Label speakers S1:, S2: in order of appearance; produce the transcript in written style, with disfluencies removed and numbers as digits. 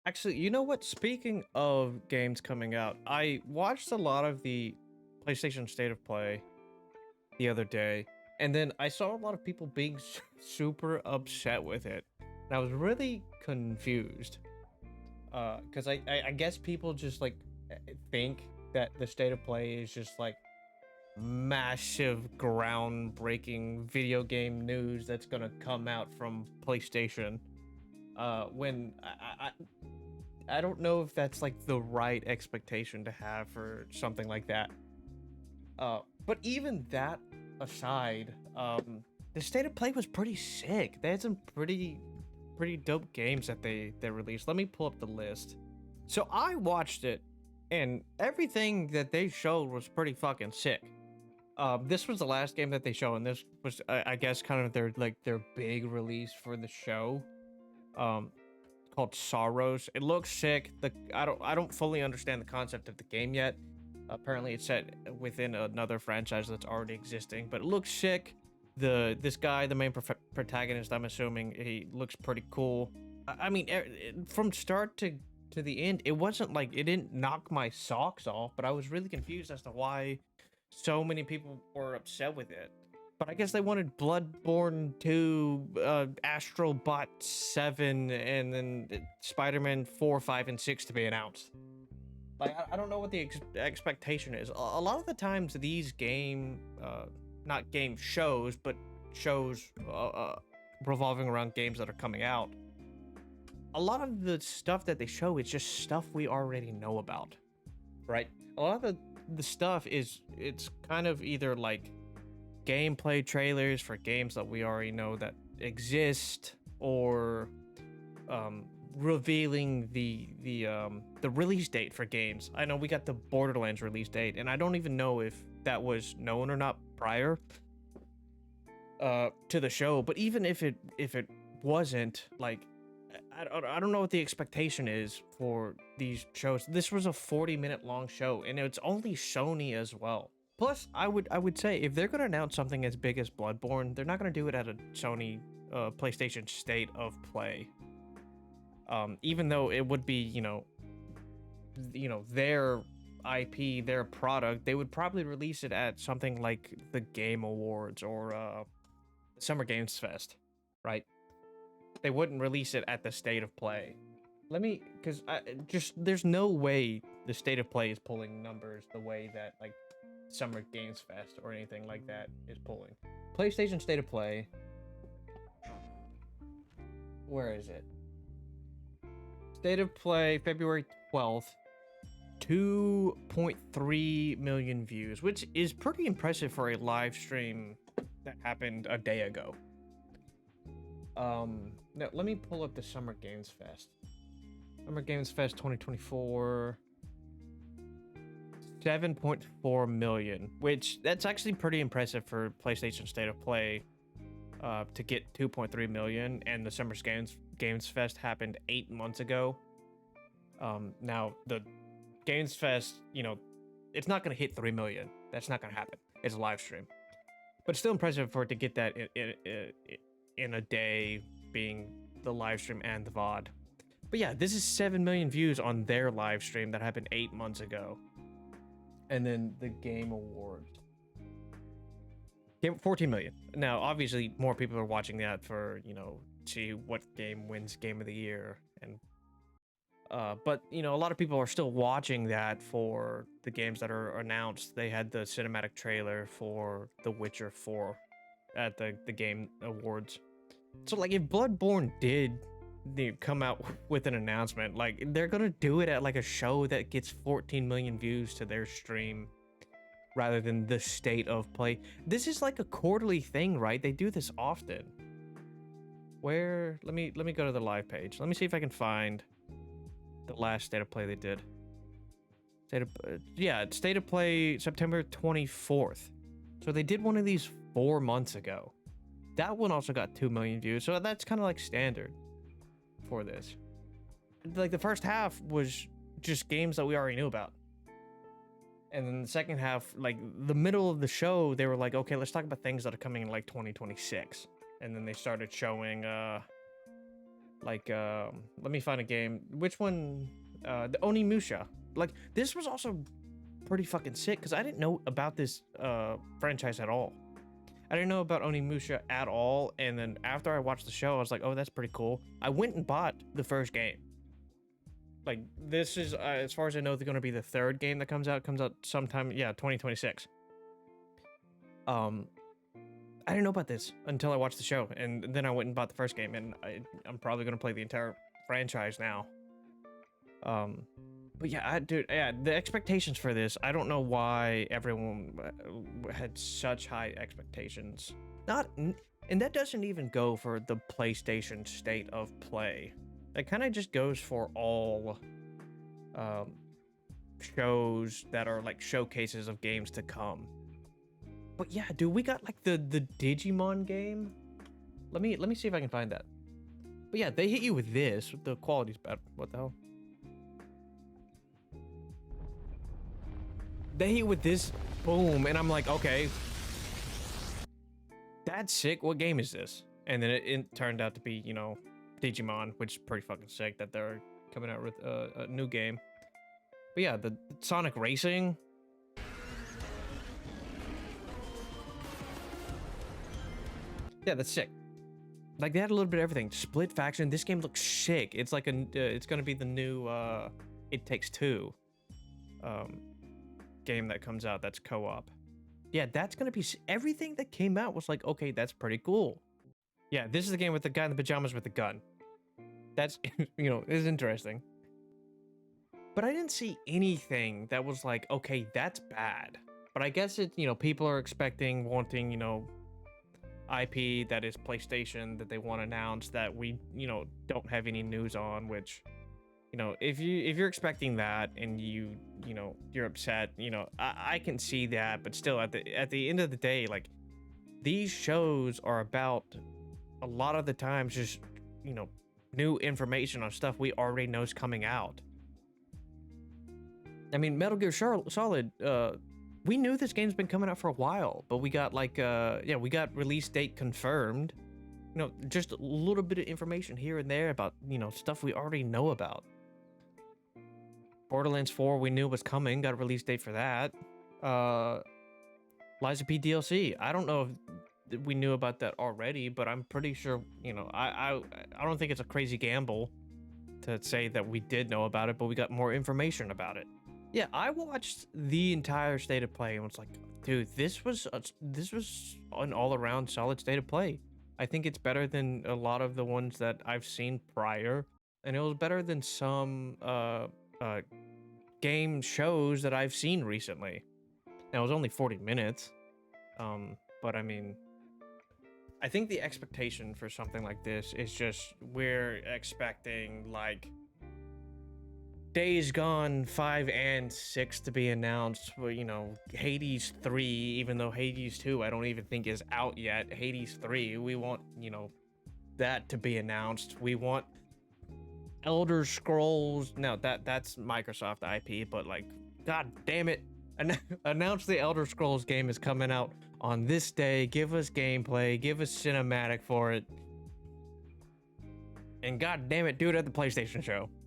S1: Actually, you know what? Speaking of games coming out, I watched a lot of the PlayStation State of Play the other day, and then I saw a lot of people being super upset with it. And I was really confused. Because I guess people just like think that the State of Play is just like massive groundbreaking video game news that's gonna come out from PlayStation. When I don't know if that's like the right expectation to have for something like that. But even that aside, the State of Play was pretty sick. They had some pretty dope games that they released. Let me pull up the list. So I watched it, and everything that they showed was pretty fucking sick. This was the last game that they showed, and this was, I guess, kind of their big release for the show. Um, called Sorrows. It looks sick. I don't fully understand the concept of the game yet. Apparently, it's set within another franchise that's already existing, but it looks sick. This guy, the main protagonist, I'm assuming he looks pretty cool. I mean, from start to the end, it wasn't like it didn't knock my socks off, but I was really confused as to why so many people were upset with it. But I guess they wanted Bloodborne 2, Astro Bot 7, and then Spider-Man 4, 5, and 6 to be announced. Like, I don't know what the expectation is. A lot of the times, these not game shows, but shows revolving around games that are coming out, a lot of the stuff that they show is just stuff we already know about, right? A lot of the stuff it's kind of either like gameplay trailers for games that we already know that exist, or revealing the release date for games. I know we got the Borderlands release date, and I don't even know if that was known or not prior to the show. But even if it wasn't, like, I don't know what the expectation is for these shows. This was a 40-minute long show, and it's only Sony as well. Plus, I would say if they're gonna announce something as big as Bloodborne, they're not gonna do it at a Sony PlayStation State of Play. Even though it would be, their IP, their product, they would probably release it at something like the Game Awards or Summer Games Fest, right? They wouldn't release it at the State of Play. Because I just there's no way the State of Play is pulling numbers the way that like Summer Games Fest or anything like that is pulling. PlayStation State of Play. Where is it? State of Play, February 12th. 2.3 million views, which is pretty impressive for a live stream that happened a day ago. Now let me pull up the Summer Games Fest. Summer Games Fest 2024. 7.4 million, which that's actually pretty impressive for PlayStation State of Play to get 2.3 million, and the Summer Games Fest happened 8 months ago. Now the Games Fest, it's not going to hit 3 million. That's not going to happen. It's a live stream. But it's still impressive for it to get that in a day, being the live stream and the VOD. But yeah, this is 7 million views on their live stream that happened 8 months ago. And then the Game Awards. 14 million. Now, obviously, more people are watching that for, see what game wins Game of the Year. But a lot of people are still watching that for the games that are announced. They had the cinematic trailer for The Witcher 4 at the Game Awards. So, like, if Bloodborne did come out with an announcement, like, they're gonna do it at like a show that gets 14 million views to their stream rather than the State of Play. This is like a quarterly thing, right? They do this often. Where let me go to the live page. Let me see if I can find the last State of Play they did. State of Play September 24th. So they did one of these 4 months ago. That one also got 2 million views, so that's kind of like standard for this. Like, the first half was just games that we already knew about, and then the second half, like the middle of the show, they were like, okay, let's talk about things that are coming in like 2026, and then they started showing Like, let me find a game. Which one? The Onimusha. Like, this was also pretty fucking sick because I didn't know about this franchise at all. I didn't know about Onimusha at all, and then after I watched the show, I was like, oh, that's pretty cool. I went and bought the first game. Like, this is, as far as I know, they're going to be the third game that comes out. It comes out sometime, yeah, 2026. I didn't know about this until I watched the show, and then I went and bought the first game, and I'm probably going to play the entire franchise now. But yeah, dude, yeah, the expectations for this, I don't know why everyone had such high expectations. And that doesn't even go for the PlayStation State of Play. That kind of just goes for all shows that are like showcases of games to come. But yeah, dude, we got like the Digimon game. Let me see if I can find that. But yeah, they hit you with this. The quality's bad. What the hell? They hit you with this, boom, and I'm like, okay, that's sick. What game is this? And then it turned out to be, you know, Digimon, which is pretty fucking sick that they're coming out with a new game. But yeah, the Sonic Racing. Yeah, that's sick. Like, they had a little bit of everything. Split faction. This game looks sick. It's like it's gonna be the new It Takes Two game that comes out. That's co-op. Yeah, that's gonna be everything that came out was like, okay, that's pretty cool. Yeah, this is the game with the guy in the pajamas with the gun. That's you know, is interesting. But I didn't see anything that was like, okay, that's bad. But I guess it, you know, people are expecting, wanting, you know, IP that is PlayStation that they want to announce that we, you know, don't have any news on, which, you know, if you're expecting that and you know, you're upset, you know, I can see that, but still at the end of the day, like, these shows are about a lot of the times just, you know, new information on stuff we already know is coming out. I mean, Metal Gear Solid, we knew this game's been coming out for a while, but we got like, yeah, we got release date confirmed. You know, just a little bit of information here and there about, you know, stuff we already know about. Borderlands 4, we knew was coming, got a release date for that. Lies of P DLC, I don't know if we knew about that already, but I'm pretty sure, you know, I don't think it's a crazy gamble to say that we did know about it, but we got more information about it. Yeah, I watched the entire State of Play and was like, dude, this was an all-around solid State of Play. I think it's better than a lot of the ones that I've seen prior, and it was better than some game shows that I've seen recently. Now, it was only 40 minutes, but I mean, I think the expectation for something like this is just we're expecting like Days Gone 5 and 6 to be announced. Well, you know, Hades 3, even though Hades 2 I don't even think is out yet. Hades 3, we want, you know, that to be announced. We want Elder Scrolls. No, that's Microsoft IP, but like, god damn it. Announce the Elder Scrolls game is coming out on this day. Give us gameplay, give us cinematic for it. And god damn it, do it at the PlayStation show.